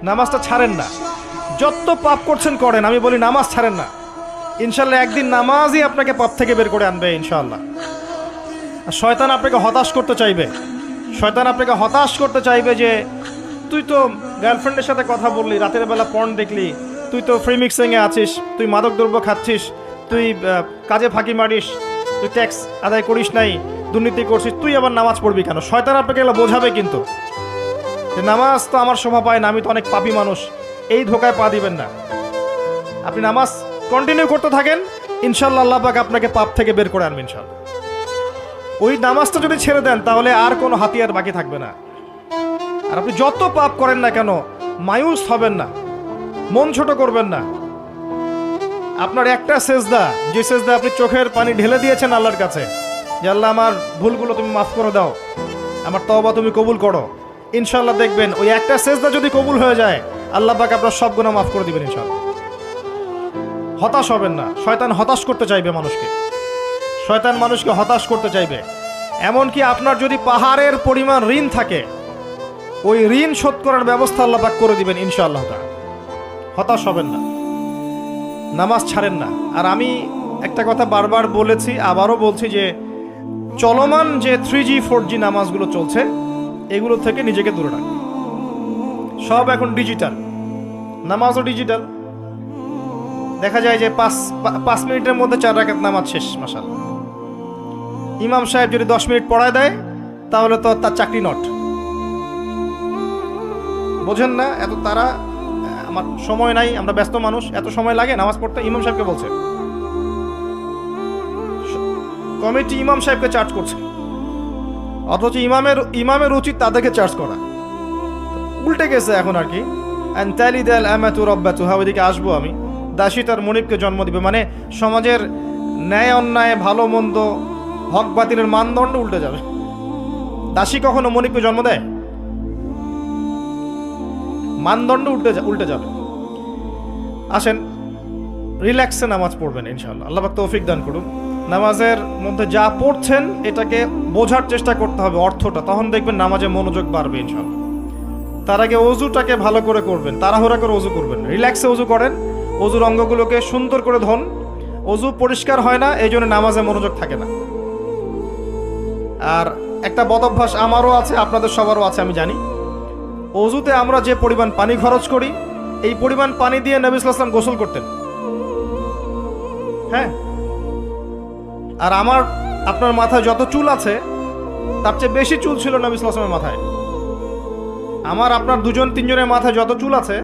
নামাজটা ছাড়েন না। যত পাপ করছেন করেন, আমি বলি নামাজ ছাড়েন না। ইনশাল্লাহ একদিন নামাজই আপনাকে পাপ থেকে বের করে আনবে ইনশাআল্লাহ। আর শয়তান আপনাকে হতাশ করতে চাইবে, শয়তান আপনাকে হতাশ করতে চাইবে যে তুই তো গার্লফ্রেন্ডের সাথে কথা বললি, রাতের বেলা পর্ন দেখলি, তুই তো ফ্রি মিক্সিংয়ে আছিস, তুই মাদকদ্রব্য খাচ্ছিস, তুই কাজে ফাঁকি মারিস, তুই ট্যাক্স আদায় করিস নাই, দুর্নীতি করছিস, তুই আবার নামাজ পড়বি কেন? শয়তান আপনাকে এগুলো বোঝাবে কিন্তু যে নামাজ তো আমার শোভা পায় না, আমি তো অনেক পাপী মানুষ। এই ধোকায় পা দিবেন না। আপনি নামাজ কন্টিনিউ করতে থাকেন, ইনশাল্লাহ আল্লাহ পাক আপনাকে পাপ থেকে বের করে আনবেন ইনশাল্লাহ। ওই নামাজটা যদি ছেড়ে দেন তাহলে আর কোনো হাতিয়ার বাকি থাকবে না। আর আপনি যত পাপ করেন না কেন মায়ুস হবেন না, মন ছোট করবেন না। আপনার একটা সেজদা, যে সেজদা আপনি চোখের পানি ঢেলে দিয়েছেন আল্লাহর কাছে যে আল্লাহ আমার ভুলগুলো তুমি মাফ করে দাও, আমার তওবা তুমি কবুল করো, ইনশাল্লাহ দেখবেন ওই একটা সেজদা যদি কবুল হয়ে যায় আল্লাহ পাক আপনার সব গুনাহ মাফ করে দিবেন ইনশাল্লাহ। হতাশ হবেন না। শয়তান হতাশ করতে চাইবে মানুষকে, শয়তান মানুষকে হতাশ করতে চাইবে। এমনকি আপনার যদি পাহাড়ের পরিমাণ ঋণ থাকে, ওই ঋণ শোধ করার ব্যবস্থা আল্লাহ পাক করে দিবেন ইনশাআল্লাহ। হতাশ হবেন না, নামাজ ছাড়েন না। আর আমি একটা কথা বারবার বলেছি, আবারও বলছি যে চলমান যে 3G 4G নামাজগুলো চলছে এগুলো থেকে নিজেকে দূরে রাখুন। সব এখন ডিজিটাল, নামাজও ডিজিটাল। দেখা যায় যে 5 মিনিটের মধ্যে 4 রাকাত নামাজ শেষ মাশাআল্লাহ। ইমাম সাহেব যদি 10 মিনিট পড়ায় দেয় তাহলে তো তার চাকরি নট। বোঝেন না? এত তারা, আমার সময় নাই, আমরা ব্যস্ত মানুষ, এত সময় লাগে নামাজ পড়তে? ইমাম সাহেবকে বলছে, কমিটি ইমাম সাহেবকে চার্জ করছে, অথচ ইমামের উচিত তাদেরকে চার্জ করা। উল্টে গেছে এখন আর কি। ওইদিকে আসবো আমি। দাসী তার মনিবকে জন্ম দিবে, মানে সমাজের ন্যায় অন্যায়, ভালো মন্দ, হক বাতিলের মানদণ্ড উল্টে যাবে। দাসী কখনো মনিবকে জন্ম দেয়? মানদণ্ড উল্টে যাবে। আসেন রিল্যাক্সে নামাজ পড়বেন ইনশাআল্লাহ। আল্লাহ পাক তৌফিক দান করুন। নামাজের মধ্যে যা পড়ছেন এটাকে বোঝার চেষ্টা করতে হবে অর্থটা, তখন দেখবেন নামাজে মনোযোগ বাড়বে ইনশাআল্লাহ। তার আগে অজুটাকে ভালো করে করবেন, তাড়াহুড়া করে অজু করবেন, রিল্যাক্সে অজু করেন, অজুর অঙ্গগুলোকে সুন্দর করে ধন। অজু পরিষ্কার হয় না, এই জন্য নামাজে মনোযোগ থাকে না। আর একটা বদ অভ্যাস আমারও আছে, আপনাদের সবারও আছে আমি জানি। অজুতে আমরা যে পরিমাণ পানি খরচ করি, এই পরিমাণ পানি দিয়ে নবী সাল্লাল্লাহু আলাইহি ওয়াসাল্লাম গোসল করতেন। হ্যাঁ, আর আপনার মাথায় যত চুল আছে তার চেয়ে বেশি চুল ছিল নবী সাল্লাল্লাহু আলাইহি ওয়াসাল্লামের মাথায়। আপনার 2-3 জনের মাথায় যত চুল আছে